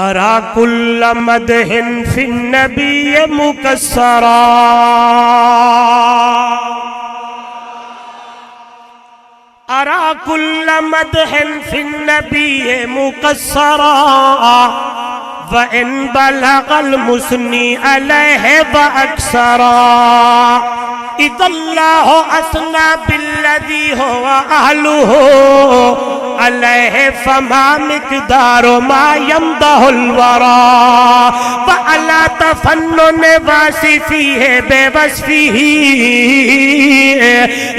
ارا کل مدح فی النبی مکسرا ارا کل مدح فی النبی مکسرا وَإِن بَلَغَ الْمُثْنِي عَلَيْهِ وَأَكْثَرًا إِذَا اللَّهُ أَثْنَى بِالَّذِي هُوَ أَهْلُهُ عَلَيْهِ فَمَا مِقْدَارُ مَا يَمْدَحُ الْوَرَىٰ وَعَلَىٰ تَفَنُّنِ وَاصِفِهِ بِوَصْفِهِ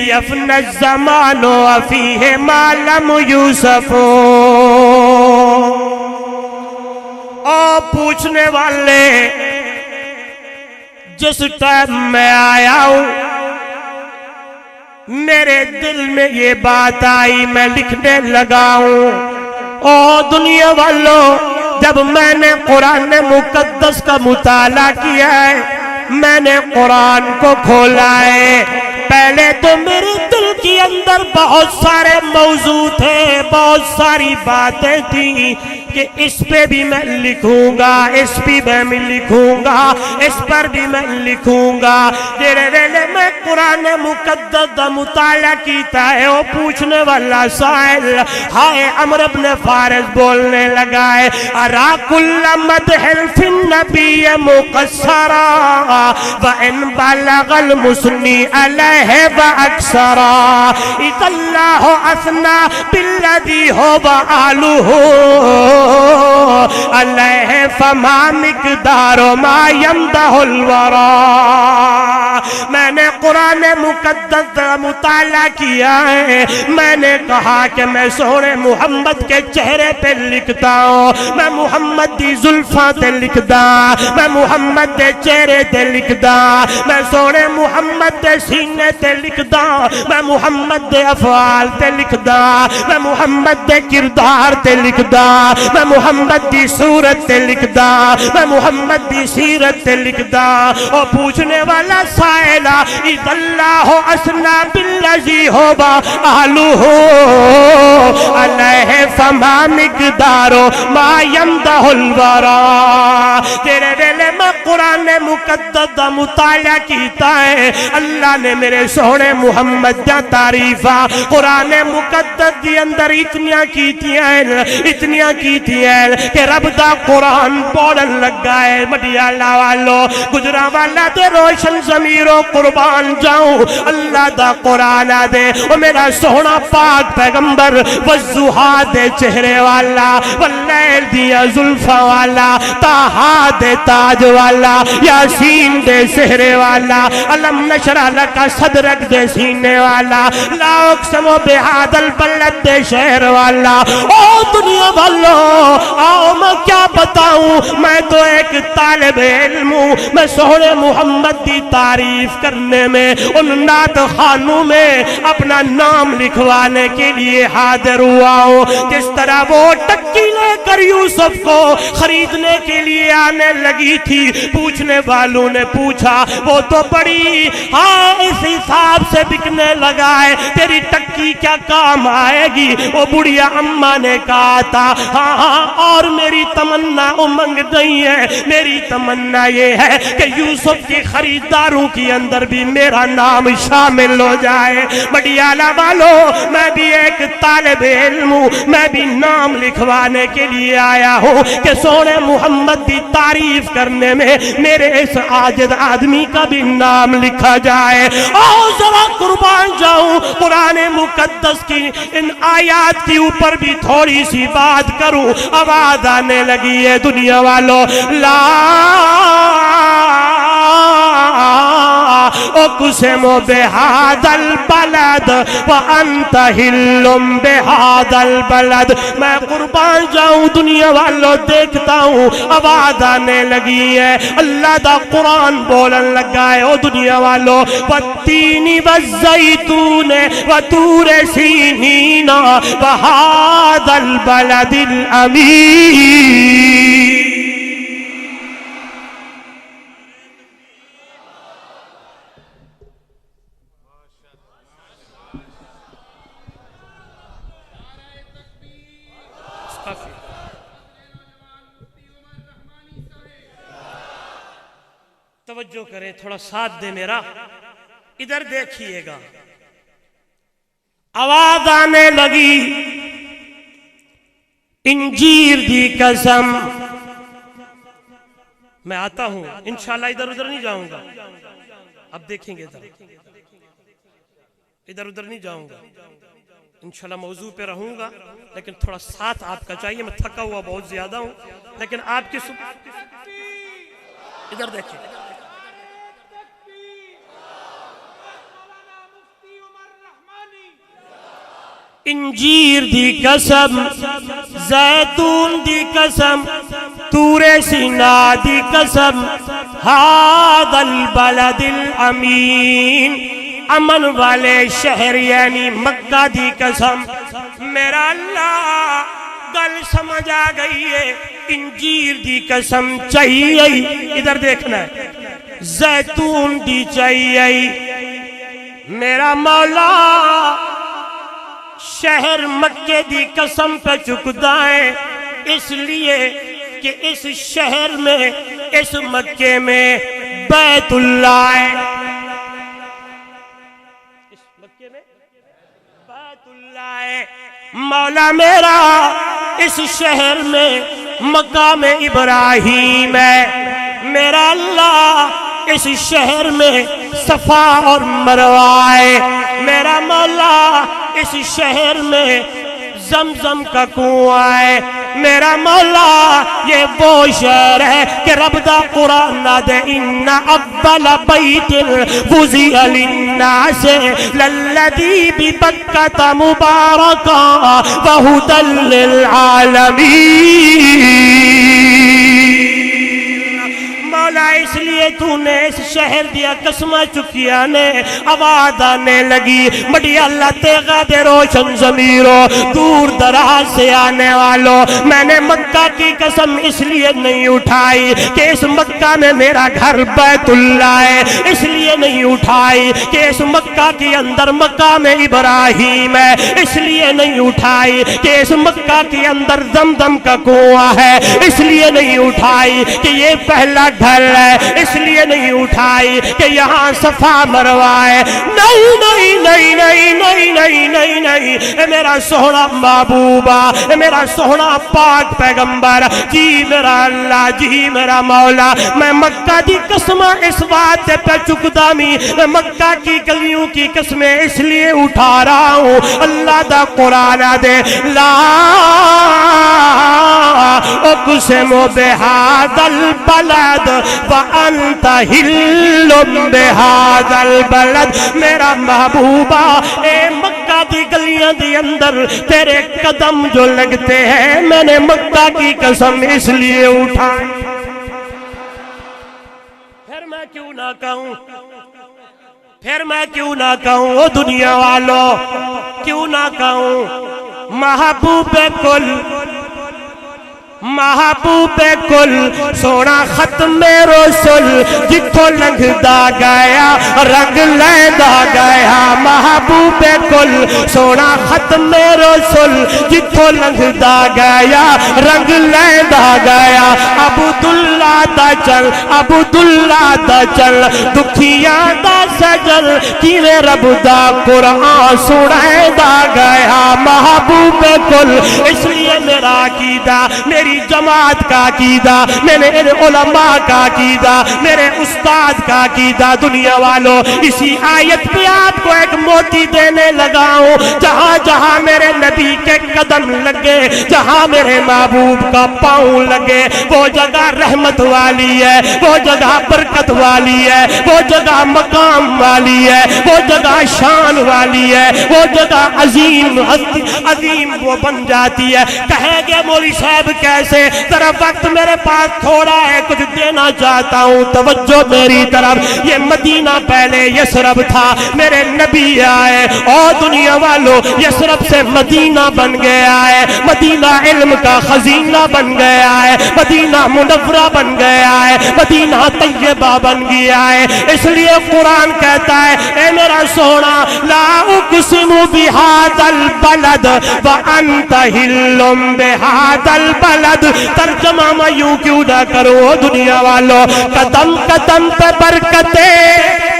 يَفْنَى الزَّمَانُ وَفِيهِ مَا لَمْ يُوصَفْ۔ پوچھنے والے جس ٹائم میں آیا ہوں میرے دل میں یہ بات آئی میں لکھنے لگا ہوں۔ او دنیا والوں جب میں نے قرآن مقدس کا مطالعہ کیا ہے میں نے قرآن کو کھولا ہے پہلے تو میرے دل کے اندر بہت سارے موضوع تھے بہت ساری باتیں تھیں کہ اس پہ بھی میں لکھوں گا اس پہ بھی لکھوں گا اس پر بھی میں لکھوں گا تیرے ویلے میں قرآن مقدس دا مطالعہ کیتا ہے وہ پوچھنے والا سائل ہائے عمرو بن فارس بولنے لگا ہے ارا کل مدح فی النبی مقصرا وَإِن بَلَغَ الْمُثْنِي عَلَيْهِ وَأَكْثَرًا إِذَا اللَّهُ أَثْنَى بِالَّذِي هُوَ أَهْلُهُ عَلَيْهِ فَمَا مِقْدَارُ مَا يَمْدَحُ الْوَرَىٰ۔ میں نے قرآن مقدس کا مطالعہ کیا ہے میں نے کہا کہ میں سونے محمد کے چہرے پہ لکھتا ہوں میں محمد دی زلفاں تے لکھدا میں محمد دے چہرے تے لکھدا میں سونے محمد دے سینے تے لکھدا میں محمد دے افعال تے لکھدا میں محمد دے کردار تے لکھدا میں محمد دی صورت تے لکھدا میں محمد دی سیرت تے لکھدا اور پوچھنے والا سائلہ اذا اللہ اسنا بالذی ہوبا اہلہ علیہ فما مقدار ما یمدح الورا۔ تیرے ویلے میں قرآن مقدس دا مطالعہ کیتا ہے اللہ نے میرے سونے محمد دا تعریفہ قرآن مقدس دی اندر اتنیاں کیتیاں کہ رب دا قرآن پڑھن لگا ہے مڈیالہ والو گجرا والا دے روشن ضمیروں قربان جاؤں اللہ دا قرآن دے وہ میرا سونا پاک پیغمبر والضحا دے چہرے والا واللیل دیا زلفا والا طہا دے تاج والا یاسین دے سہرے والا علم نشرح لکا صدرک دے سینے والا لا اقسم بہذا البلد دے شہر والا۔ او دنیا والو آؤ میں کیا بتاؤں میں تو ایک طالب علم ہوں میں سونے محمد دی تعریف کرنے میں ان نعت خانوں میں اپنا نام لکھوانے کے لیے حاضر ہوا ہوں جس طرح وہ ٹکی لے کر یوسف کو خریدنے کے لیے آنے لگی تھی پوچھنے والوں نے پوچھا وہ تو بڑی اس حساب سے بکنے لگا ہے تیری ٹکی کیا کام آئے گی وہ بڑھیا اماں نے کہا تھا ہاں اور میری تمنا امنگ نہیں ہے میری تمنا یہ ہے کہ یوسف کی خریداروں کی اندر بھی میرا نام شامل ہو جائے۔ مڈیالہ والو میں بھی ایک طالب علم ہوں میں بھی نام لکھوانے کے لیے آیا ہوں کہ سونے محمد کی تعریف کرنے میں میرے اس عاجز آدمی کا بھی نام لکھا جائے۔ اور ذرا قربان جاؤں قرآن مقدس کی ان آیات کی اوپر بھی تھوڑی سی بات کروں آواز آنے لگی ہے دنیا والو لا اقسم بہذا البلد وانت حل بہذا البلد۔ میں قربان جاؤں دنیا والوں دیکھتا ہوں آواز آنے لگی ہے اللہ دا قرآن بولن لگا ہے او دنیا والوں والتین والزیتون وطور سینین وہذا البلد الامین۔ توجہ کریں، تھوڑا ساتھ دے میرا، ادھر دیکھیے گا، آواز آنے لگی انجیر دی قسم. میں آتا ہوں انشاءاللہ، ادھر ادھر نہیں جاؤں گا، اب دیکھیں گے ادھر ادھر نہیں جاؤں گا، انشاءاللہ موضوع پہ رہوں گا، لیکن تھوڑا ساتھ آپ کا چاہیے. میں تھکا ہوا بہت زیادہ ہوں، لیکن آپ کی ادھر دیکھیں. انجیر دی قسم، زیتون دی قسم، طور سینا دی قسم، ھذا البلد الامین، امن والے شہر یعنی مکہ دی قسم. میرا اللہ گل سمجھ آ گئی ہے، انجیر دی قسم چاہیے، ادھر دیکھنا ہے، زیتون دی چاہیے. میرا مولا شہر مکے دی قسم پہ چکتا ہے، اس لیے کہ اس شہر میں، اس مکے میں بیت اللہ ہے، اس مکے میں بیت اللہ ہے. مولا میرا اس شہر میں مقام ابراہیم ہے. میرا اللہ اس شہر میں صفا اور مروہ ہے. میرا مولا اس شہر میں زمزم کا کنواں ہے. میرا مولا یہ وہ شہر ہے کہ رب دا قرآن دے ان اول بیت وضع للناس للذی ببکۃ مبارکا وہدی للعالمین. مولا اس لیے تو نے اس شہر دیا قسمہ چکیا نے. آواز آنے لگی بڑی اللہ تیغہ دے روشن ضمیرو، دور دراز سے آنے والوں، میں نے مکہ کی قسم اس لیے نہیں اٹھائی کہ اس مکہ میں میرا گھر بیت اللہ ہے، اس لیے نہیں اٹھائی کہ اس مکہ کے اندر مقام ابراہیم ہے، اس لیے نہیں اٹھائی کہ اس مکہ کے اندر زمزم کا کنواں ہے، اس لیے نہیں اٹھائی کہ یہ پہلا گھر ہے، اس لیے نہیں اٹھائی کہ یہاں صفا مروہ ہے. نہیں نہیں نہیں نہیں نہیں نہیں نہیں نہیں، اے میرا سونا محبوبہ، اے میرا سونا پاک پیغمبر، جی میرا اللہ، جی میرا مولا، میں مکہ دی قسمہ اس بات پہ چکدا می، میں مکہ کی گلیوں کی قسمیں اس لیے اٹھا رہا ہوں. اللہ دا قرآن دے لا اقسم بہذا البلد وانت حل بہذا البلد. میرا محبوبہ اے مکہ دی گلیاں دی اندر تیرے قدم جو لگتے ہیں، میں نے مکہ کی قسم اس لیے اٹھائی. پھر میں کیوں نہ کہوں، پھر میں کیوں نہ کہوں، او دنیا والوں کیوں نہ کہوں، محبوب کل، محبوب کل سونا ختم رسول جتھوں لنگدا گیا رنگ لیندا گیا. محبوب کل سونا ختم رسول جتھوں لنگدا گیا رنگ لیندا گیا. عبداللہ دا چل، عبداللہ دا چل، دکھیاں دا سجل، کیویں رب دا قرآن سنائدا گیا. محبوب کل اس لیے میرا عقیدہ، میری جماعت کا عقیدہ، میرے علماء کا عقیدہ، میرے استاد کا عقیدہ، دنیا والوں اسی آیت پہ آپ کو ایک موٹی دینے لگا ہوں. جہاں جہاں میرے نبی کے قدم لگے، جہاں میرے محبوب کا پاؤں لگے، وہ جگہ رحمت والی ہے، وہ جگہ برکت والی ہے، وہ جگہ مقام والی ہے، وہ جگہ شان والی ہے، وہ جگہ عظیم عظیم وہ بن جاتی ہے. کہیں گے مولوی صاحب کیسے؟ ذرا وقت میرے پاس تھوڑا ہے، کچھ دینا چاہتا ہوں، توجہ میری طرف. یہ مدینہ پہلے یثرب تھا، میرے نبی آئے اور دنیا والوں یثرب سے مدینہ بن گیا ہے، مدینہ علم کا خزینہ بن گیا ہے، مدینہ منورہ بن گیا ہے, مدینہ طیبہ بن گیا ہے. اس لیے قرآن کہتا ہے اے میرا سونا لا اقسم بہذا البلد وانت حل بہذا البلد. ترجمہ میں یوں کیوں نہ کرو دنیا والوں, قدم قدم پہ برکتیں,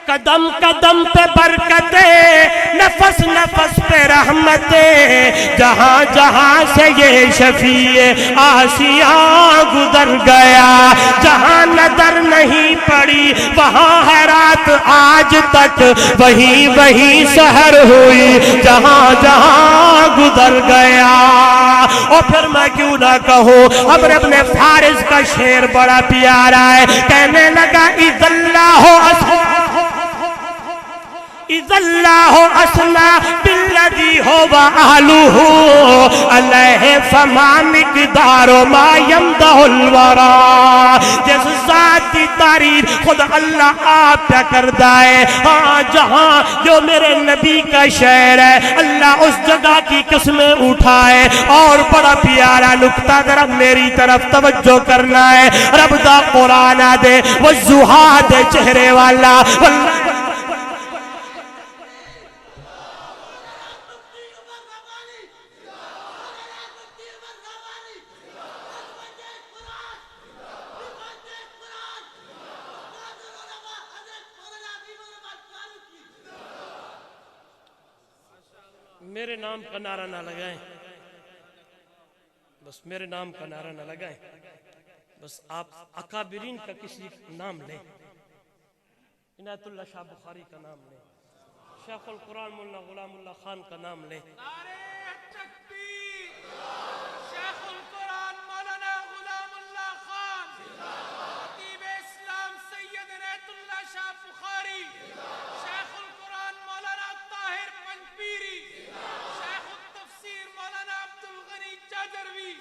قدم قدم پہ برکتیں, نفس نفس پہ رحمتیں, جہاں جہاں سے یہ شفیع آسیاں گزر گیا, جہاں نظر نہیں پڑی وہاں ہے رات آج تک, وہی وہی سحر ہوئی جہاں جہاں گزر گیا. اور پھر میں کیوں نہ کہوں, ابن ابن فارس کا شعر بڑا پیارا ہے, کہنے لگا اذا اللہ اسنا بالذی هو اہلہ علیہ فما مقدار ما یمدح الورا. جس ذات کی تعریف خود اللہ آپ پہ کرتا ہے, ہاں جہاں جو میرے نبی کا شعر ہے اللہ اس جگہ کی قسمیں اٹھائے. اور بڑا پیارا نکتہ ذرا میری طرف توجہ کرنا ہے, رب دا قرآن دے وہ زہاد چہرے والا میرے نام کا نعرہ نہ لگائیں, بس میرے نام کا نعرہ نہ لگائیں, بس آپ اکابرین کا کسی نام لیں, عنایت اللہ شاہ بخاری کا نام لیں, شیخ القرآن مولانا غلام اللہ خان کا نام لیں. نعرہ تکبیر, شیخ القرآن مولانا غلام اللہ خان, خطیب اسلام سید عنایت اللہ شاہ بخاری, شیخ القرآن مولانا طاہر پنجپیری, شیخ التفسیر مولانا عبدالغنی جاجروی,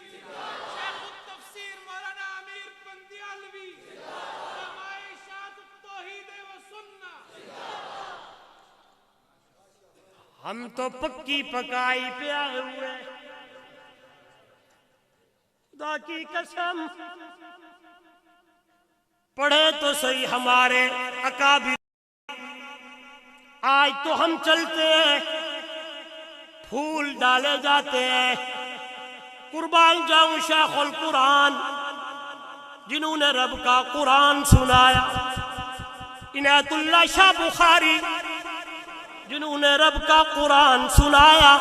شیخ التفسیر مولانا امیر بندیالوی, علماء اشاعت التوحید و سنہ. ہم تو پکی پکائی پہ آئے ہوئے, خدا کی قسم پڑھے تو صحیح ہمارے اکابر. آج تو ہم چلتے ہیں پھول ڈالے جاتے ہیں, قربان جاؤں شیخ القرآن جنہوں نے رب کا قرآن سنایا, عنایت اللہ شاہ بخاری جنہوں نے رب کا قرآن سنایا,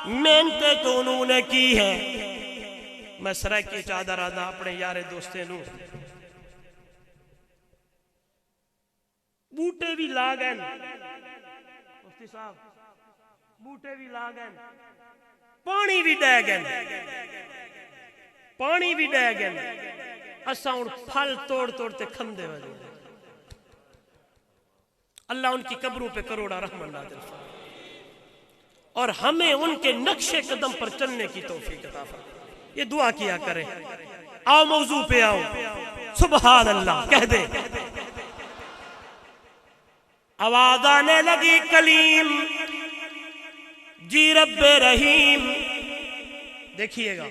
محنتیں تو انہوں نے کی ہے. میں سرائے کی چادر آدھا اپنے یار دوستے نوں بوٹے بھی لاگن, مفتی صاحب بوٹے بھی لاگن, پانی بھی ڈیگن, پانی بھی ڈیگن, اساں ان پھل توڑ توڑ تے کھندے وجہ. اللہ ان کی قبروں پہ کروڑا رحمت نازل فرمائے اور ہمیں ان کے نقش قدم پر چلنے کی توفیق عطا فرمائے. یہ دعا کیا کریں. آؤ موضوع پہ آؤ, سبحان اللہ کہہ دے. آواز آنے لگی کلیم جی رب رحیم, دیکھیے گا.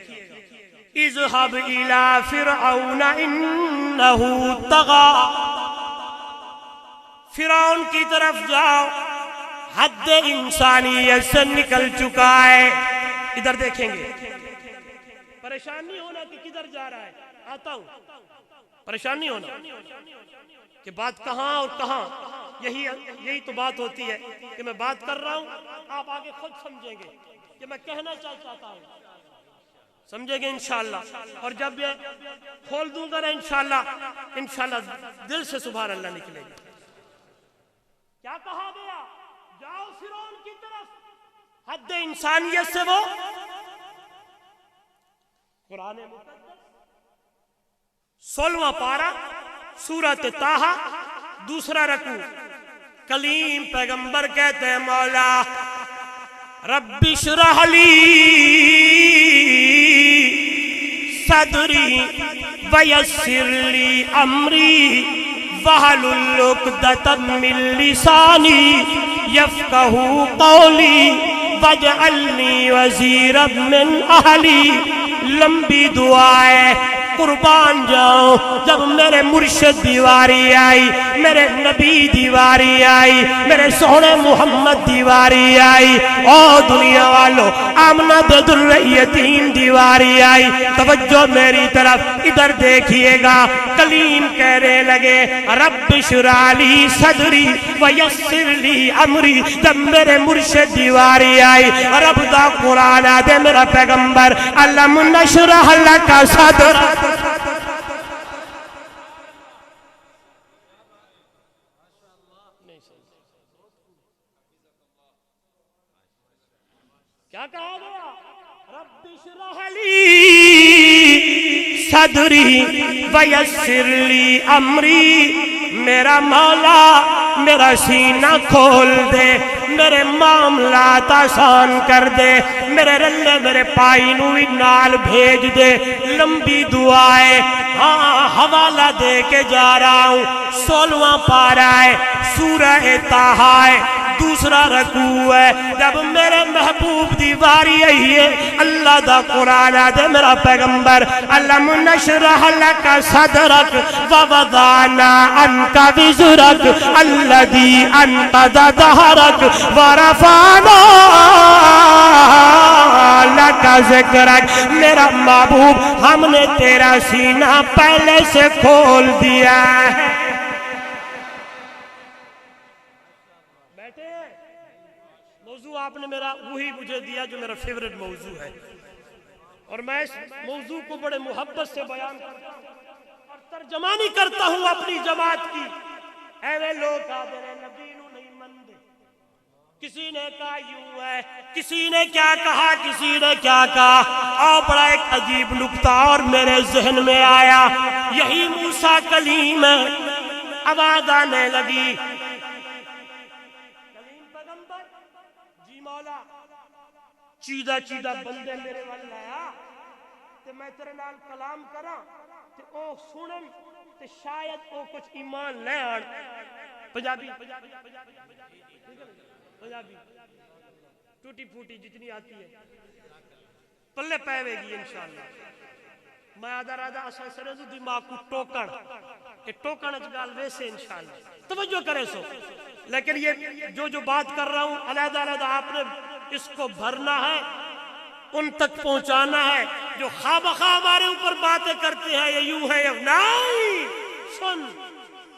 اذهب الى فرعون انه طغى, فرعون کی طرف جاؤ, حد انسانیت سے نکل چکا ہے. ادھر دیکھیں گے, پریشان نہیں ہونا کہ کدھر جا رہا ہے, آتا ہوں. پریشان نہیں ہونا کہ بات کہاں اور کہاں, یہی تو بات ہوتی ہے کہ میں بات کر رہا ہوں, آپ آگے خود سمجھیں گے کہ میں کہنا چاہتا ہوں, سمجھیں گے انشاءاللہ. اور جب یہ کھول دوں گا نا انشاءاللہ دل سے سبحان اللہ نکلے گا. کیا کہا گیا؟ جاؤ فرعون کی طرف, حد انسانیت سے وہ قرآن مقدس 16واں پارہ سورۃ طٰہٰ دوسرا رکوع. کلیم پیغمبر کہتے ہیں مولا رب اشرح لی صدری ویسر لی امری واحلل عقدۃ من لسانی یفقہوا قولی واجعلنی وزیرا من اہلی لمبی دعائیں قربان جاؤں جب میرے مرشد دیواری آئی میرے نبی دیواری آئی میرے سونے محمد دیواری آئی او دنیا والو آمنہ بنت الریتین دیواری آئی توجہ میری طرف ادھر دیکھئے گا کلیم کہنے لگے رب اشرح لی صدری ویسر لی امری جب میرے مرشد دیواری آئی رب دا قرآن دے میرا پیغمبر علم نشرح لکا صدر کیا کہا گیا رب اشرح لی صدری ویسر لی امری میرا مولا میرا سینہ کھول دے میرے معاملات آسان کر دے میرے رلے میرے پائنو نال بھیج دے لمبی دعائیں ہاں حوالہ دے کے جا رہا ہوں 16واں پارہ ہے سورہ طٰہٰ ہے دوسرا رکوع ہے جب میرے محبوب دیواری آئی ہے اللہ دا قرآن دے میرا پیغمبر علم نشرح لکا صدرک ووضعنا عنکا وزرک الذی انقض ظہرک ورفعنا لکا ذکرک میرا محبوب ہم نے تیرا سینہ پہلے سے کھول دیا ہے موضوع آپ نے میرا وہی مجھے دیا جو میرا فیورٹ موضوع ہے اور میں اس موضوع کو بڑے محبت سے بیان کرتا ہوں اور ترجمانی کرتا ہوں اپنی جماعت کی اے لوگ آدھر نبی نو نہیں مندے کسی نے کہا یوں ہے کسی نے کیا کہا کسی نے کیا کہا اور بڑا ایک عجیب نکتہ اور میرے ذہن میں آیا یہی موسیٰ کلیم ہے آواز آنے لگی چیدہ چیدہ بندے میرے والا آیا تے میں تیرے نال کلام کراں تے او سنن تے شاید او کچھ ایمان لے آن پنجابی ٹوٹی پھوٹی جتنی آتی ہے پلے پہوے گی انشاءاللہ میں آدھا رادہ اساں سرے دو دماغ کو ٹوکن کہ ٹوکن اچگال ویسے انشاءاللہ توجہ کرے سو لیکن یہ جو بات کر رہا ہوں علیحدہ علیحدہ آپ نے اس کو بھرنا ہے ان تک پہنچانا ہے جو خواب ہمارے اوپر باتیں کرتے ہیں یہ یوں ہے نہیں سن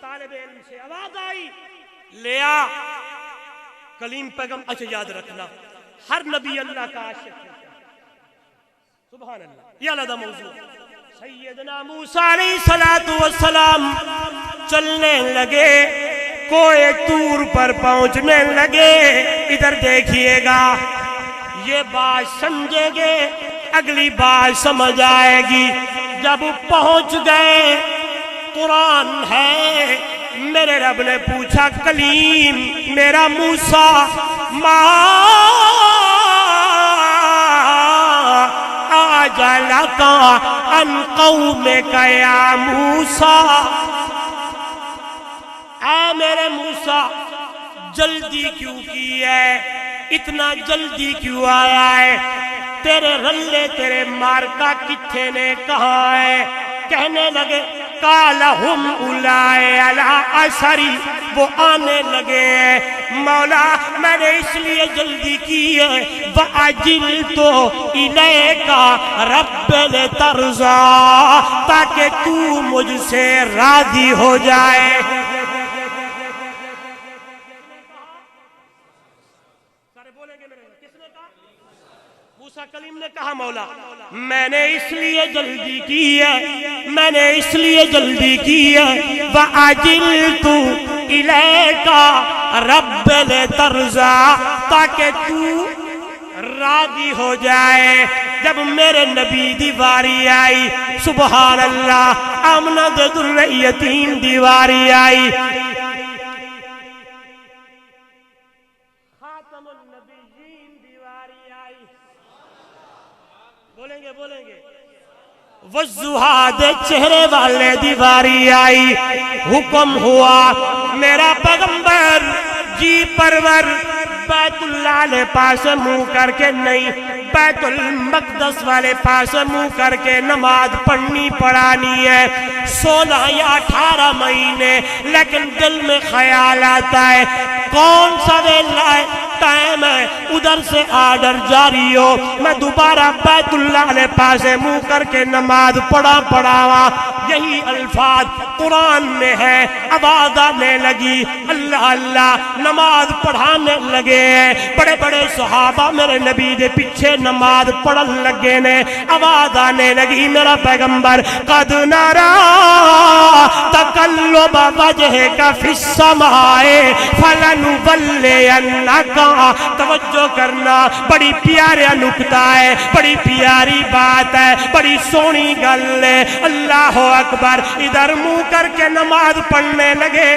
طالب علم سے آواز آئی لیا کلیم پیغم اچھا یاد رکھنا ہر نبی اللہ کا عاشق ہے سبحان اللہ یہ علیحدہ موضوع سیدنا موسیٰ علیہ السلام چلنے لگے کوئے طور پر پہنچنے لگے ادھر دیکھئے گا یہ بات سمجھے گے اگلی بات سمجھ آئے گی جب پہنچ گئے قرآن ہے میرے رب نے پوچھا کلیم میرا موسیٰ آجَلَكَ عَنْ قَوْمِكَ يَا موسیٰ اے میرے موسیٰ جلدی کیوں کی ہے اتنا جلدی کیوں آیا ہے تیرے رلے تیرے مارکا کتھے نے کہا ہے کہنے لگے قَالَهُمْ أُولَٰئِكَ عَلَىٰ أَثَرِي وہ آنے لگے ہیں مولا میں نے اس لیے جلدی کی ہے وَأَجِلْتُ إِلَيْكَ رَبِّ لِتَرْضَىٰ تاکہ تو مجھ سے راضی ہو جائے کلیم نے کہا مولا میں نے اس لیے جلدی کی ہے میں نے اس لیے جلدی کی ہے وَأَجِلْتُ إِلَيْكَ رَبِّ لِتَرْضَىٰ تاکہ تو راضی ہو جائے جب میرے نبی دیواری آئی سبحان اللہ آمنہ بنت الریتین دیواری آئی بولیں گے وضحا دے چہرے والے دیواری آئی حکم ہوا میرا پیغمبر جی پرور بیت اللہ نے پاس منہ کر کے نہیں بیت المقدس والے پاس منہ کر کے نماز پڑھنی پڑھانی ہے 16 یا 18 مہینے، لیکن دل میں خیال آتا ہے کون سا ویلا ہے، ٹائم ہے، ادھر سے آرڈر جاری ہو میں دوبارہ بیت اللہ علیہ پاس منہ کر کے نماز پڑھاوا۔ یہی الفاظ قرآن میں ہے، آواز آنے لگی، اللہ اللہ نماز پڑھانے لگے ہیں، بڑے بڑے صحابہ میرے نبی دے پیچھے نماز پڑھن لگے نے، آواز آنے لگی میرا پیغمبر قد نرا تقلب وجہک فی السماء فلنولینک، توجہ کرنا، بڑی پیارا نکتہ ہے، بڑی پیاری بات ہے، بڑی سونی گل ہے، اللہ اکبر۔ ادھر منہ کر کے نماز پڑھنے لگے،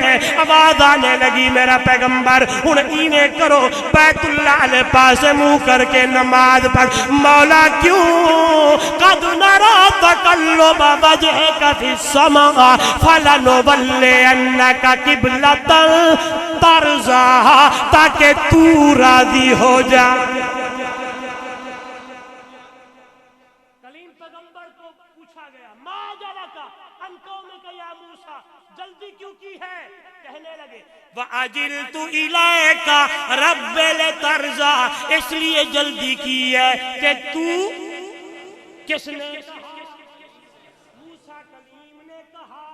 آواز آنے لگی میرا پیغمبر ہن اینے کرو، بیت اللہ علیہ پاس منہ کر کے نماز پڑھ۔ مولا کیوں؟ قد نرا تقلب وجہک فی السماء فلنولینک قبلۃ ترضاھا، تاکہ تو راضی ہو جا۔ کلیم پیغمبر کو پوچھا گیا ما جلک ان قومک یا موسیٰ، جلدی کیوں کی ہے؟ کہنے لگے وَعَجِلْتُ إِلَيْكَ رَبِّ لِتَرْضَىٰ، اس لیے جلدی کی ہے کہ تو کس نے موسیٰ کلیم نے کہا،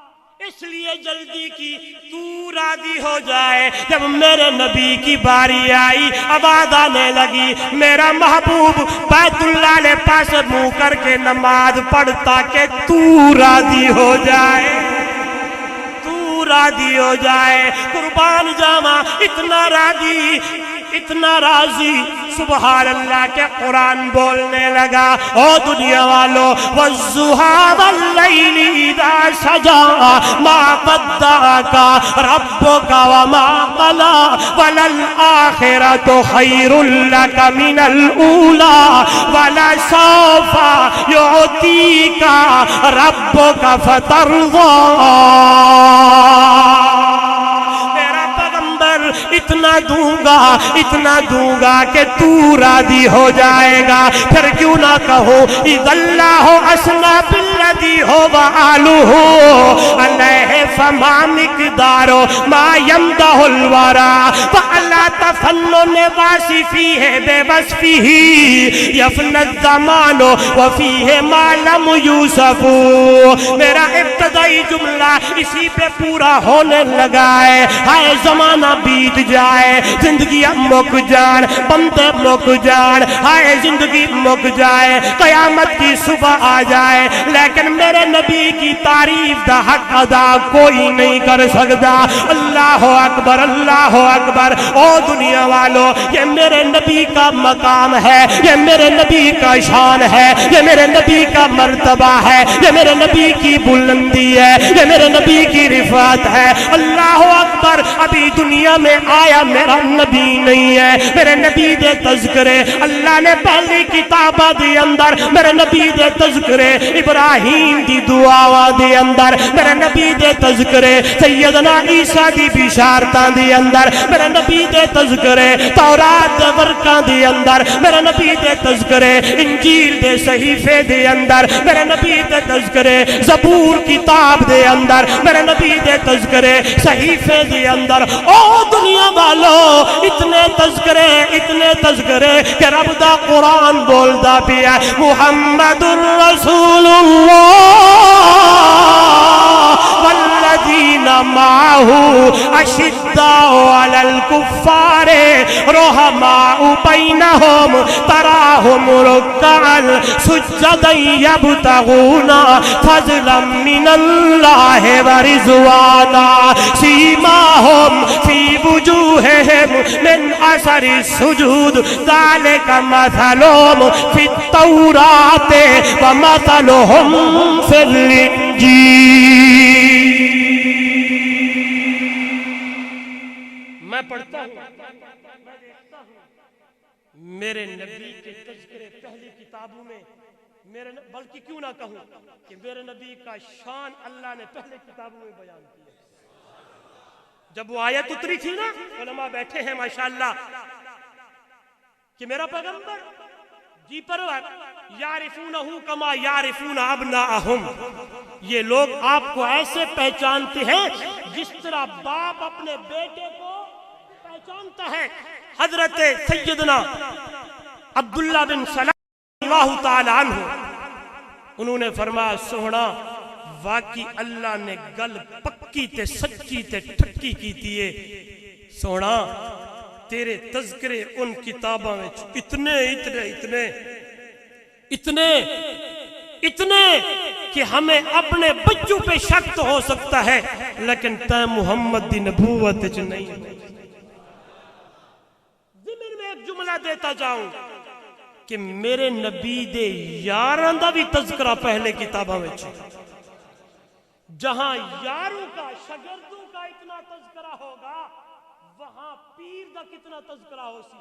اس لیے جلدی کی تو راضی ہو جائے۔ جب میرے نبی کی باری آئی، آواز آنے لگی میرا محبوب بیت اللہ علیہ پاس منہ کر کے نماز پڑھتا کہ تو راضی ہو جائے، تو راضی ہو جائے۔ قربان جاواں، اتنا راضی، اتنا راضی، سبحان اللہ کے قرآن بولنے لگا او دنیا والو والضحیٰ واللیل اذا سجا ما ودعک ربک وما قلی وللآخرۃ خیر لک من الاولی ولسوف یعطیک ربک فترضی۔ اتنا دوں گا کہ تو راضی ہو جائے گا، پھر کیوں نہ کہو اذا اللہ اسنا بالذی هو آلہ علیہ فما مقدار ما یمدح الورى فعلا تفنن واصفیہ بے وصفہ یفنی الزمان وفیہ ما لم یوصف۔ میرا ابتدائی جملہ اسی پہ پورا ہونے لگا ہے، ہائے زمانہ بیت جائے، زندگی مک جان، بندے مک جان، ہائے زندگی مک جائے، قیامت کی صبح آ جائے، لیکن میرے نبی کی تعریف دا حق ادا کوئی نہیں کر سکتا۔ اللہ اکبر، اللہ اکبر۔ او دنیا والو، یہ میرے نبی کا مقام ہے، یہ میرے نبی کا شان ہے، یہ میرے نبی کا مرتبہ ہے، یہ میرے نبی کی بلندی ہے، یہ میرے نبی کی رفعت ہے۔ اللہ اکبر۔ ابھی دنیا میں آیا میرا نبی نہیں ہے، میرے نبی دے تذکرے اللہ نے پہلی کتابہ دی اندر، میرے نبی دے تذکرے ابراہیم دی دعاواں دی اندر، میرے نبی دے تذکرے سیدنا عیسیٰ دی بشارتاں دی اندر، میرے نبی دے تذکرے تورات دے ورقاں دی اندر، میرے نبی دے تذکرے انجیل دے صحیفے دے اندر، میرے نبی دے تذکرے زبور کتاب دے اندر، میرے نبی دے تذکرے صحیفے دے اندر۔ او دنیا والو، اتنے تذکرے کہ رب دا قرآن بولدا پیا محمد الرسول اللہ والذین معه اشداء علی الکفار رحماء بینہم تراہم رکعا سجدا یبتغون فضلا من اللہ ورضوانا سیماہم فی وجوہہم من اثر السجود ذالک مثلہم فی التوراۃ ومثلہم فی الانجیل۔ میں پڑھتا ہوں، میں دیکھتا ہوں میرے نبی کے تذکرے پہلی کتابوں میں، بلکہ کیوں نہ کہوں کہ میرے نبی کا شان اللہ نے پہلے کتابوں میں بیان کیا۔ جب وہ آیت اتری تھی نا، علماء بیٹھے ہیں ماشاءاللہ، کہ میرا پیغمبر جی پرور یعرفونہ کما یعرفون ابناءہم، یہ لوگ آپ کو ایسے پہچانتے ہیں جس طرح باپ اپنے بیٹے کو پہچانتا ہے۔ حضرت سیدنا عبداللہ بن سلام اللہ تعالی عنہ انہوں نے فرمایا سوہنا واقعی اللہ نے گل پکی تے سچی تے ٹھکی کی تیے، سوہنا تیرے تذکرے ان کتاباں میں اتنے اتنے اتنے اتنے اتنے کہ ہمیں اپنے بچوں پہ شک تو ہو سکتا ہے لیکن تے محمد دی نبوت وچ نہیں۔ ضمن میں ایک جملہ دیتا جاؤں کہ میرے نبی دے یاراں دا بھی تذکرہ پہلے کتاباں وچ، جہاں یاروں کا شاگردوں کا اتنا تذکرہ ہوگا وہاں پیر دا کتنا تذکرہ ہو سی،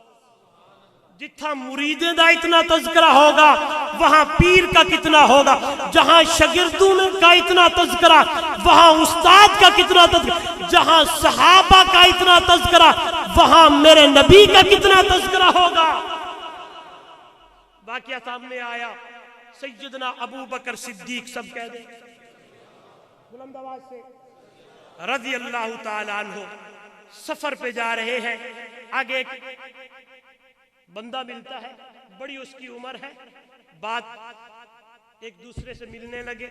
جتھا مریدیں دا اتنا تذکرہ ہوگا وہاں پیر کا کتنا ہوگا، جہاں شاگردوں کا اتنا تذکرہ وہاں استاد کا کتنا تذکرہ، جہاں صحابہ کا اتنا تذکرہ وہاں میرے نبی کا کتنا تذکرہ ہوگا۔ واقعہ سامنے آیا، سیدنا ابو بکر صدیق سب کہہ دیں بلند آواز سے، رضی اللہ تعالی عنہ سفر پہ جا رہے ہیں، آگے ایک بندہ ملتا ہے، بڑی اس کی عمر ہے، بات ایک دوسرے سے ملنے لگے،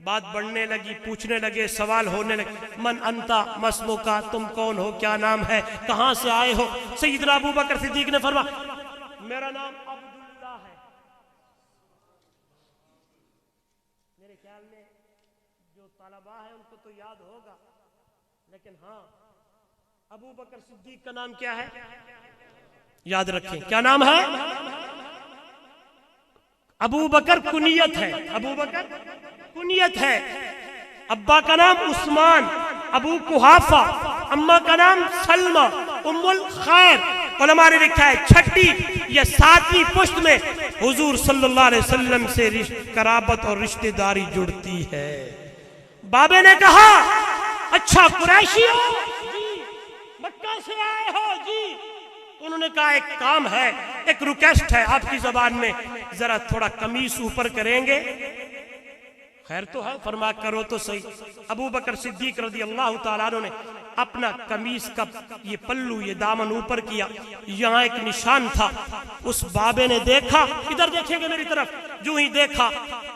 بات بڑھنے لگی، پوچھنے لگے، سوال ہونے لگے، من انتا مسموکا، تم کون ہو، کیا نام ہے، کہاں سے آئے ہو؟ سیدنا ابو بکر صدیق نے فرمایا میرا نام عبداللہ ہے۔ میرے خیال میں جو طلباء ہیں ان کو تو یاد ہوگا، لیکن ہاں ابو بکر صدیق کا نام کیا ہے یاد رکھیں، کیا نام ہے؟ ابو بکر کنیت ہے، ابو بکر کنیت ہے، ابا کا نام عثمان، ابو قحافہ، اماں کا نام سلمہ، ام الخیر، علماء نے لکھا ہے چھٹی یا ساتویں پشت میں حضور صلی اللہ علیہ وسلم سے قرابت اور رشتہ داری جڑتی ہے۔ بابے نے کہا اچھا قریشی ہو جی، مکہ سے آئے ہو جی، انہوں نے کہا ایک کام ہے، ایک ریکویسٹ ہے آپ کی زبان میں، ذرا تھوڑا قمیص اوپر کریں گے؟ خیر تو ہے، فرما کرو تو صحیح۔ ابو بکر صدیق رضی اللہ تعالیٰ عنہ نے اپنا قمیص کا یہ پلو یہ دامن اوپر کیا، یہاں ایک نشان تھا، اس بابے نے دیکھا، ادھر دیکھیں گے میری طرف، جو ہی دیکھا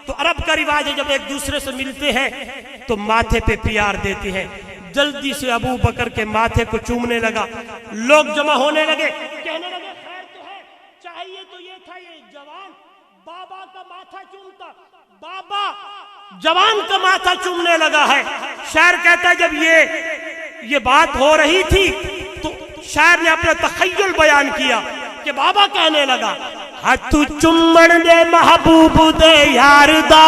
تو عرب کا رواج ہے جب ایک دوسرے سے ملتے ہیں تو ماتھے پہ پیار دیتے ہیں، جلدی سے ابو بکر کے ماتھے کو چومنے لگا، لوگ جمع ہونے لگے، کہنے لگے خیر تو ہے، چاہیے تو یہ تھا یہ جوان بابا کا ماتھا چومتا، بابا جوان کا ماتھا چومنے لگا ہے۔ شاعر کہتا ہے جب یہ بات ہو رہی تھی تو شاعر نے اپنا تخیل بیان کیا کہ بابا کہنے لگا ہاتھ چومن دے محبوب دے یار دا،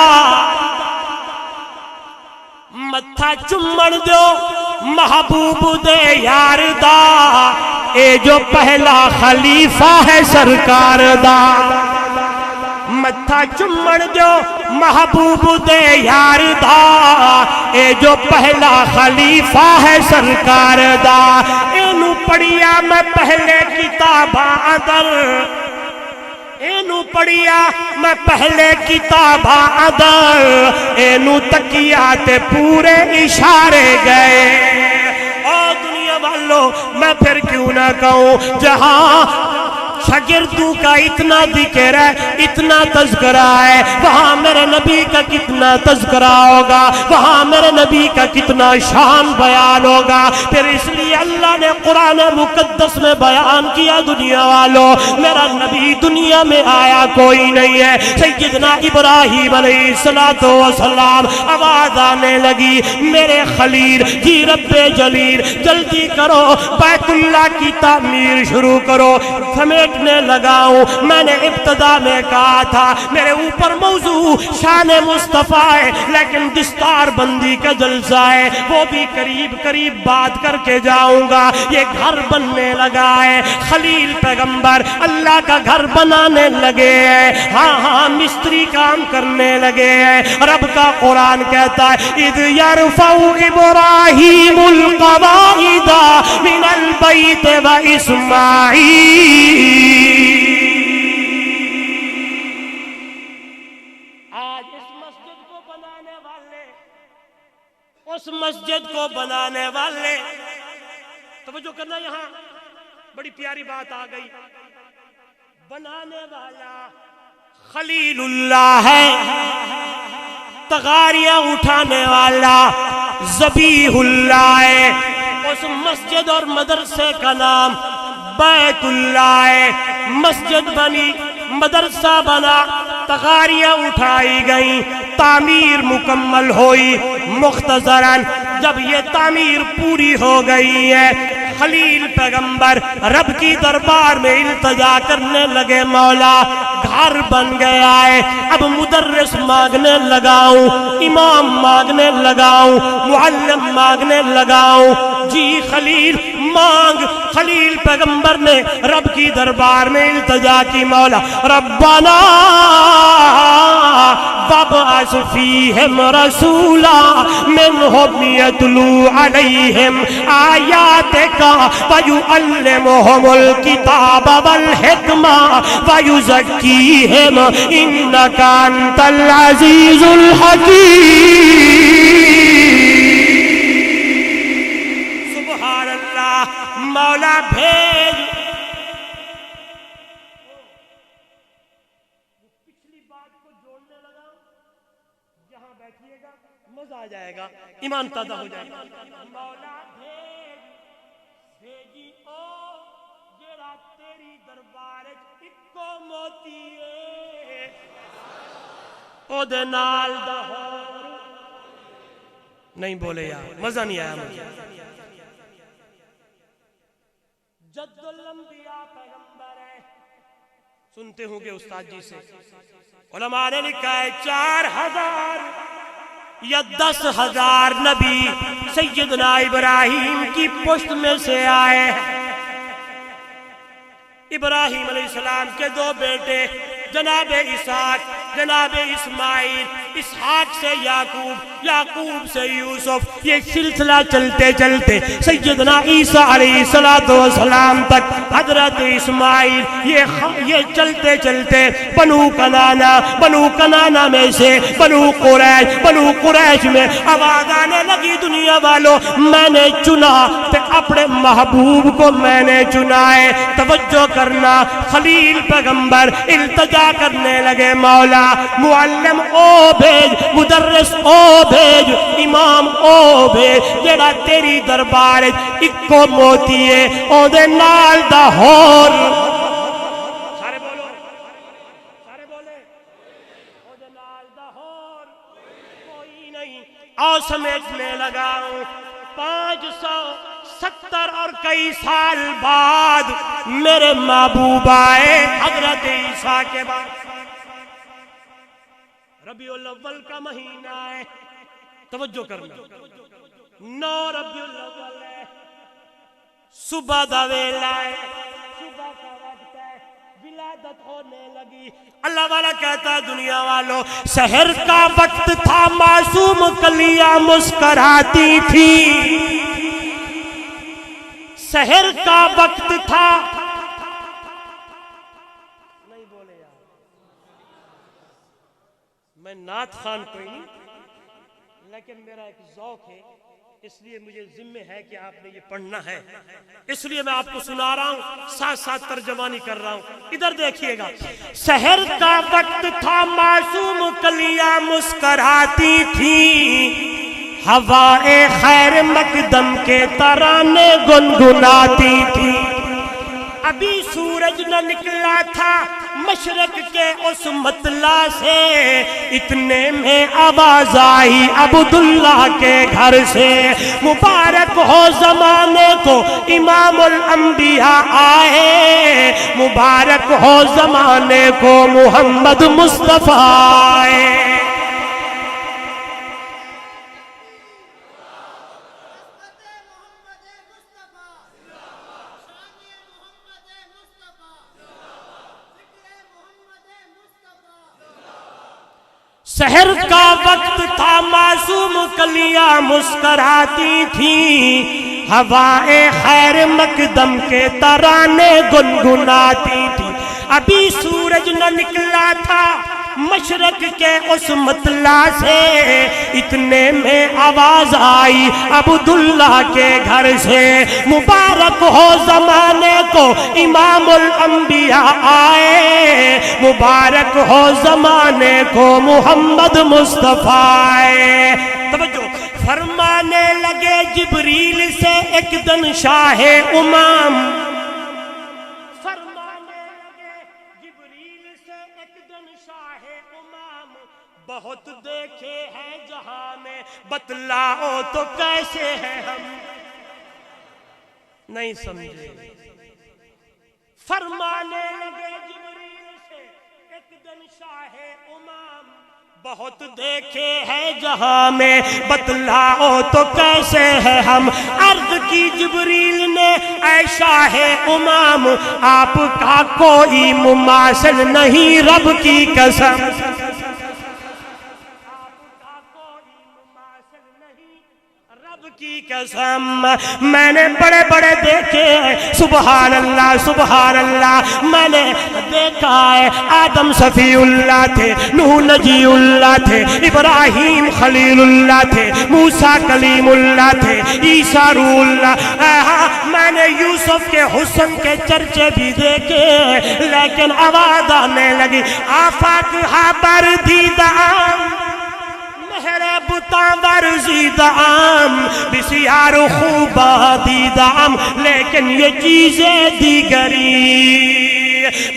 متھا چومن دیو محبوب دے یار دا، اے جو پہلا خلیفہ ہے سرکار دا، متھا چومن دیو محبوب دے یار دا، اے جو پہلا خلیفہ ہے سرکار دا، اینو پڑھیا میں پہلے کتاباں اندر، اینو پڑھیا میں پہلے کتاباں اندر، اینو تکیا تے پورے اشارے گئے۔ او دنیا والو میں پھر کیوں نہ کہوں، جہاں شاگردوں کا اتنا ذکر ہے، اتنا تذکرہ ہے، وہاں میرے نبی کا کتنا تذکرہ ہوگا، وہاں میرے نبی کا کتنا شان بیان ہوگا۔ پھر اس لیے اللہ نے قرآن مقدس میں بیان کیا دنیا والوں میرا نبی دنیا میں آیا کوئی نہیں ہے۔ سیدنا ابراہیم علیہ السلام آواز آنے لگی میرے خلیل جی رب جلیل جلدی کرو بیت اللہ کی تعمیر شروع کرو، سمیٹنے لگاؤں۔ میں نے ابتدا میں کہا تھا میرے اوپر موضوع شان مصطفیٰ ہے، لیکن دستار بندی کا جلسہ ہے، وہ بھی قریب قریب بات کر کے جاؤں گا۔ یہ گھر بننے لگا ہے، خلیل پیغمبر اللہ کا گھر بنانے لگے ہیں، ہاں ہاں مستری کام کرنے لگے ہیں۔ رب کا قرآن کہتا ہے اذ یرفع ابراہیم القواعد من البیت و اسماعیل مسجد کو بنانے والے، اس مسجد کو بنانے والے، توجہ کرنا یہاں بڑی پیاری بات آ گئی، بنانے والا خلیل اللہ ہے، تغاریاں اٹھانے والا ذبیح اللہ ہے، اس مسجد اور مدرسے کا نام بیت اللہ ہے، مسجد بنی، مدرسہ بنا، تغاریاں اٹھائی گئیں، تعمیر مکمل ہوئی، مختصراً جب یہ تعمیر پوری ہو گئی ہے، خلیل پیغمبر رب کی دربار میں التجا کرنے لگے، مولا گھر بن گیا ہے، اب مدرس مانگنے لگاؤں، امام مانگنے لگاؤں، معلم مانگنے لگاؤں، جی خلیل مانگ۔ خلیل پیغمبر نے رب کی دربار میں التجا کی، مولا ربنا وابعث فیہم رسولا منہم یتلو علیہم آیاتک وَيُعَلِّمُهُمُ الْكِتَابَ وَالْحِكْمَةَ وَيُزَكِّيهِمْ إِنَّكَ أَنْتَ الْعَزِيزُ الْحَكِيمُ۔ سبحان اللہ، مولا بھیج۔ پچھلی بات کو جوڑنے لگا، یہاں بیٹھیے گا مزہ آ جائے گا، ایمان تازہ ہو جائے گا۔ مولا بھیجی او جیڑا تیری دربار اکو موتی ہے، او دے نال دا ہور نہیں بولے یار، مزہ نہیں آیا مجھے۔ جد الانبیاء پیغمبر ہے، سنتے ہوں گے استاد جی سے، علماء نے لکھا ہے 4000 یا 10,000 نبی سیدنا ابراہیم کی پشت میں سے آئے۔ ابراہیم علیہ السلام کے 2 بیٹے جناب اسحاق، جناب اسماعیل، اسحاق سے یعقوب، یعقوب سے یوسف، یہ سلسلہ چلتے چلتے سیدنا عیسیٰ علیہ السلام تک، حضرت اسماعیل، یہ چلتے چلتے بنو کنانہ میں سے بنو قریش میں آواز آنے لگی، دنیا والوں میں نے چنا تے اپنے محبوب کو میں نے چنا ہے۔ توجہ کرنا، خلیل پیغمبر التجا کرنے لگے، مولا معلم او بھیج، مدرس او بھیج، امام او بھیج، جیڑا تیری دربار اکو موتی ہے، او دے نال دا ہور، سارے بولو، سارے بولے، او دے نال دا ہور کوئی نہیں۔ آؤ سمیٹنے لگا ہوں، 570 اور کئی سال بعد میرے محبوب آئے، حضرت عیسیٰ کے بعد۔ ربیع الاول کا مہینہ ہے، توجہ کرنا، 9 ربیع الاول ہے، صبح دا ویلا ہے، صبح کا وقت ہے، ولادت ہونے لگی۔ اللہ والا کہتا ہے دنیا والوں، سحر کا وقت تھا، معصوم کلیاں مسکراتی تھی، سحر کا وقت تھا، نہیں بولے یار، میں نعت خان کوئی نہیں، لیکن میرا ایک ذوق ہے، اس لیے مجھے ذمہ ہے کہ آپ نے یہ پڑھنا ہے، اس لیے میں آپ کو سنا رہا ہوں، ساتھ ساتھ ترجمانی کر رہا ہوں۔ ادھر دیکھیے گا، سحر کا وقت تھا، معصوم کلیاں مسکراتی تھی، ہوائے خیر مقدم کے ترانے گنگناتی تھی، ابھی سورج نہ نکلا تھا مشرق کے اس مطلع سے، اتنے میں آواز آئی عبداللہ کے گھر سے، مبارک ہو زمانے کو امام الانبیاء آئے، مبارک ہو زمانے کو محمد مصطفیٰ آئے۔ سحر کا وقت تھا، معصوم کلیاں مسکراتی تھیں، ہوائے خیر مقدم کے ترانے گنگناتی تھی، ابھی سورج نہ نکلا تھا مشرق کے اس مطلع سے اتنے میں آواز آئی عبداللہ کے گھر سے مبارک ہو زمانے کو امام الانبیاء آئے مبارک ہو زمانے کو محمد مصطفیٰ آئے توجہ فرمانے لگے جبریل سے ایک دن شاہ امام فرمانے لگے جبریل سے ایک دن شاہ امام بہت دیکھے ہیں جہاں میں بتلاؤ تو کیسے ہیں ہم نہیں سمجھے فرمانے لگے جبریل سے ایک دن شاہ امام بہت دیکھے ہیں جہاں میں بتلاؤ تو کیسے ہیں ہم عرض کی جبریل نے اے شاہ امام آپ کا کوئی مماثل نہیں رب کی قسم کی قسم میں نے بڑے بڑے دیکھے ہیں سبحان اللہ میں نے دیکھا ہے آدم صفی اللہ تھے نوح نجی اللہ تھے ابراہیم خلیل اللہ تھے موسیٰ کلیم اللہ تھے عیسیٰ روح اللہ میں نے یوسف کے حسن کے چرچے بھی دیکھے لیکن آواز آنے لگی آفاق ہابر دیدان مہرے بتاں ورزیدام بسیار خوبہ دیدام لیکن یہ چیزیں دیگری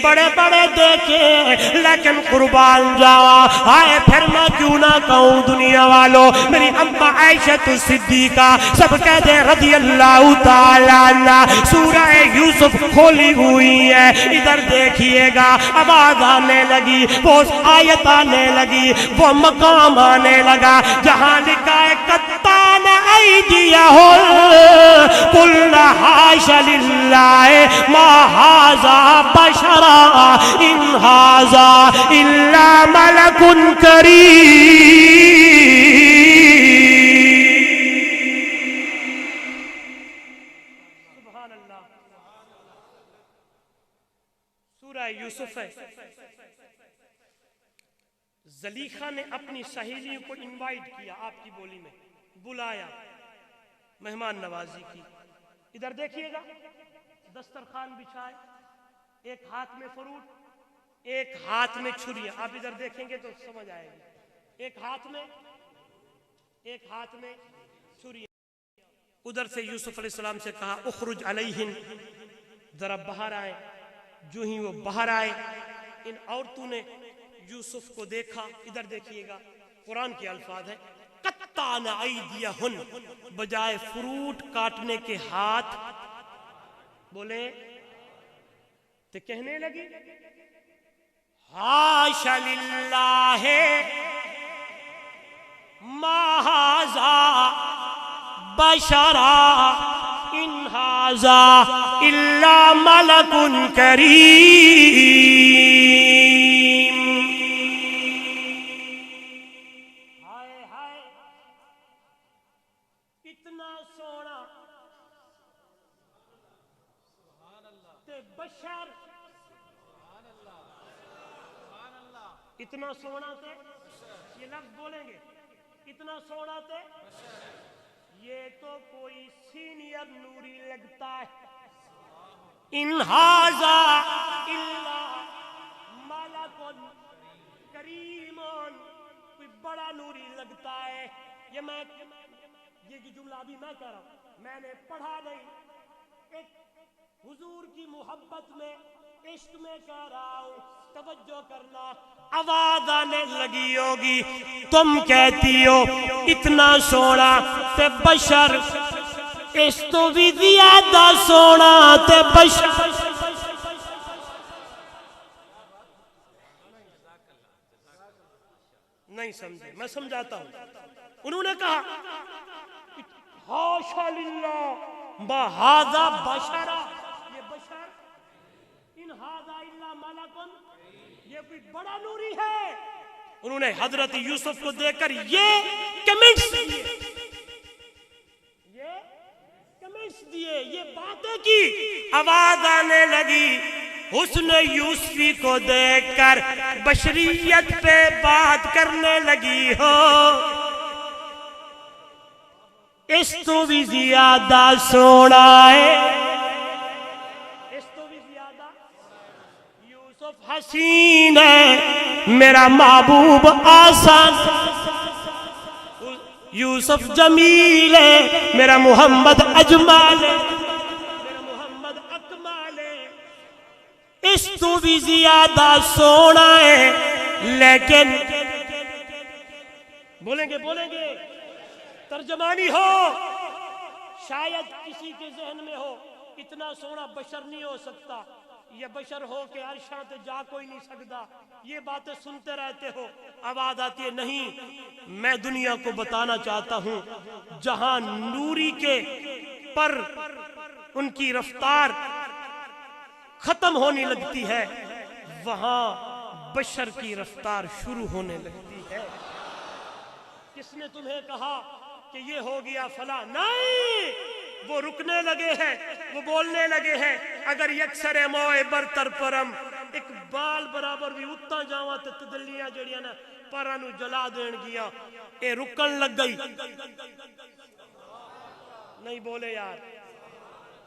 بڑے بڑے دیکھے لیکن قربان جاوا آئے پھر میں کیوں نہ کہوں دنیا والوں میری اماں عائشہ صدیقہ سب کہتے رضی اللہ تعالیٰ عنہ سورہ یوسف کھولی ہوئی ہے ادھر دیکھئے گا آواز آنے لگی وہ آیت آنے لگی وہ مقام آنے لگا جہاں لکھا ہے قطان ایدیہم قل حاش للہ ما ھذا بشرا ان ھذا الا ملک کریم سبحان اللہ سورہ یوسف ہے زلیخا نے اپنی سہیلیوں کو انوائٹ کیا آپ کی بولی میں بلایا مہمان نوازی کی ادھر دیکھیے گا دسترخوان بچھائے ایک ہاتھ میں فروٹ ایک ہاتھ میں چھریاں آپ ادھر دیکھیں گے تو سمجھ آئے گی ایک ہاتھ میں چھریاں ادھر سے یوسف علیہ السلام سے کہا اخرج علیہن ذرا باہر آئے جو ہی وہ باہر آئے ان عورتوں نے یوسف کو دیکھا ادھر دیکھیے گا قرآن کے الفاظ ہے قطعن ایدیہن بجائے فروٹ کاٹنے کے ہاتھ بولے تو کہنے لگی حاش للہ ما ھذا بشرا ان ھذا الا ملک کریم اتنا سونا تے بشر اتنا سونا تے یہ لفظ بولیں گے اتنا سونا تے یہ تو کوئی سینئر نوری لگتا ہے ان ھذا الا ملک کریم کوئی بڑا نوری لگتا ہے یہ جملہ ابھی میں کہہ رہا ہوں میں نے پڑھا نہیں ایک حضور کی محبت میں عشق میں کہہ رہا ہوں توجہ کرنا آواز آنے لگی ہوگی تم کہتی ہو اتنا سونا تے بشر اس تو بھی زیادہ سونا تے بشر نہیں سمجھے میں سمجھاتا ہوں انہوں نے کہا حاشا للہ ما ھذا بشرا یہ بشر ان ھذا الا ملک یہ کوئی بڑا نوری ہے انہوں نے حضرت یوسف کو دیکھ کر یہ کمنٹس دیے یہ باتیں کی آواز آنے لگی حسن یوسفی کو دیکھ کر بشریت پہ بات کرنے لگی ہو، اس تو بھی زیادہ سونا ہے، اس تو بھی زیادہ یوسف حسین ہے، میرا محبوب آسان، یوسف جمیل ہے، میرا محمد اجمل ہے، میرا محمد اکمل ہے، اس تو بھی زیادہ سونا ہے، لیکن بولیں گے ترجمانی ہو، شاید کسی کے ذہن میں ہو اتنا سونا بشر نہیں ہو سکتا، یہ بشر ہو کہ عرشاں تے جا کوئی نہیں سکتا، یہ باتیں سنتے رہتے ہو، آواز آتی ہے نہیں، میں دنیا کو بتانا چاہتا ہوں جہاں نوری کے پر ان کی رفتار ختم ہونے لگتی ہے وہاں بشر کی رفتار شروع ہونے لگتی ہے۔ کس نے تمہیں کہا کہ یہ ہو گیا فلاں؟ نہیں، وہ رکنے لگے ہیں، وہ بولنے لگے ہیں، اگر یکسر موئے برتر پرم اقبال برابر بھی اتنا جاواں تے تدلیاں جڑیاں نا پراں نو جلا دین گیاں، اے رکن لگ گئی، نہیں بولے یار،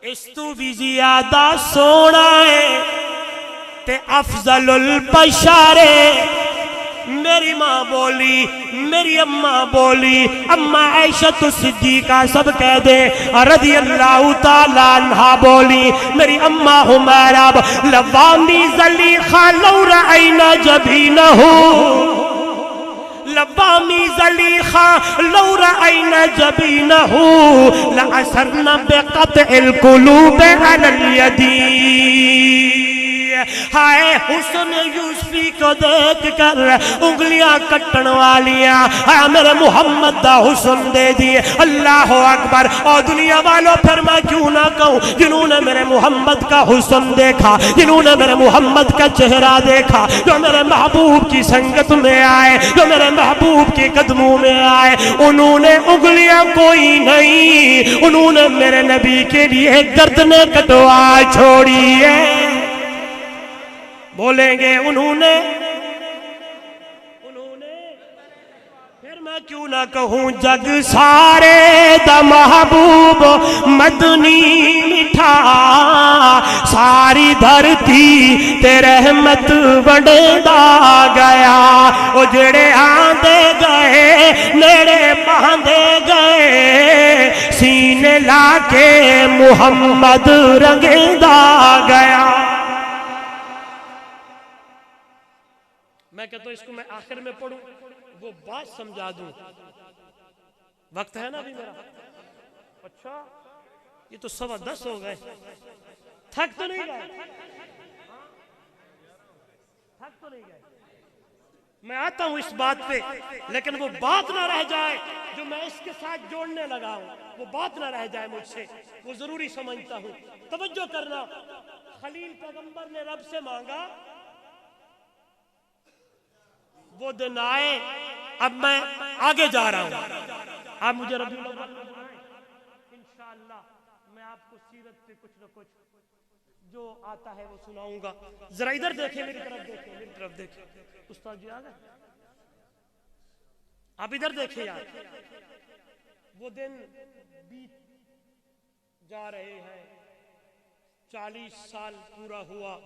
اس تو بھی زیادہ سونا ہے تے افضل البشر، میری ماں بولی، میری اماں بولی، اماں عائشہ صدیقہ سب کہہ دے رضی اللہ تعالیٰ عنہ بولی، میری اماں حمیرہ لوامی زلیخہ لو رأینا جبینہ، لوامی زلیخہ لو رأینا جبینہ لأثرنا بقطع القلوب علی الیدین۔ ہائے حسن یوسفی کو دیکھ کر انگلیاں کٹن والیاں، ہائے میرے محمد دا حسن دے دیے، اللہ اکبر۔ اور دنیا والوں پھر میں کیوں نہ کہوں، جنہوں نے میرے محمد کا حسن دیکھا، جنہوں نے میرے محمد کا چہرہ دیکھا، جو میرے محبوب کی سنگت میں آئے، جو میرے محبوب کے قدموں میں آئے، انہوں نے انگلیاں کوئی نہیں، انہوں نے میرے نبی کے لیے گردنیں کٹوا چھوڑی ہے، بولیں گے انہوں نے، پھر میں کیوں نہ کہوں جگ سارے دا محبوب مدنی مٹھا، ساری دھرتی تے رحمت ونڈدا گیا، او جڑے آندے گئے نیڑے باندے گئے، سینے لا کے محمد رنگدا گیا۔ میں کہتا ہوں اس کو میں آخر میں پڑھوں، وہ بات سمجھا دوں، وقت ہے نا ابھی میرا؟ اچھا یہ تو 10:15 ہو گئے، تھک تو نہیں گئے؟ میں آتا ہوں اس بات پہ، لیکن وہ بات نہ رہ جائے جو میں اس کے ساتھ جوڑنے لگا ہوں، وہ بات نہ رہ جائے مجھ سے، وہ ضروری سمجھتا ہوں۔ توجہ کرنا، خلیل پیغمبر نے رب سے مانگا، وہ دن آئے، اب میں آگے جا رہا ہوں، آپ مجھے ربیع الاول میں بلائیں، انشاءاللہ میں آپ کو سیرت پہ کچھ نہ کچھ جو آتا ہے وہ سناؤں گا۔ ذرا ادھر دیکھیں، میری طرف دیکھیں، میری طرف دیکھیں، استاد جی آ گئے، آپ ادھر دیکھیں یار، وہ دن بیت جا رہے ہیں، 40 سال پورا ہوا،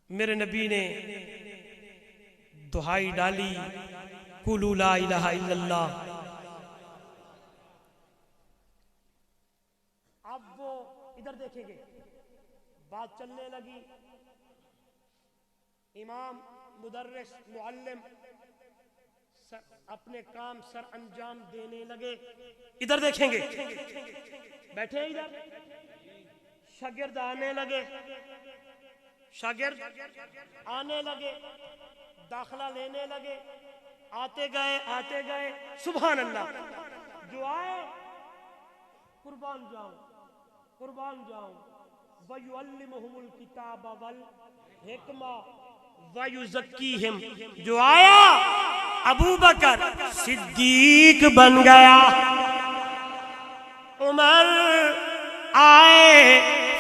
میرے نبی نے دہائی ڈالی، قولوا لا الہ الا اللہ۔ اب وہ ادھر دیکھیں گے، بات چلنے لگی، امام مدرس معلم اپنے کام سر انجام دینے لگے، ادھر دیکھیں گے، بیٹھے ادھر، شاگرد آنے لگے، شاگرد آنے لگے، داخلہ لینے لگے، آتے گئے، سبحان اللہ، جو آئے قربان جاؤں، وَيُعَلِّمُهُمُ الْكِتَابَ وَالْحِکْمَةَ وَيُزَكِّيهِمْ، جو آیا ابو بکر صدیق بن گیا، عمر آئے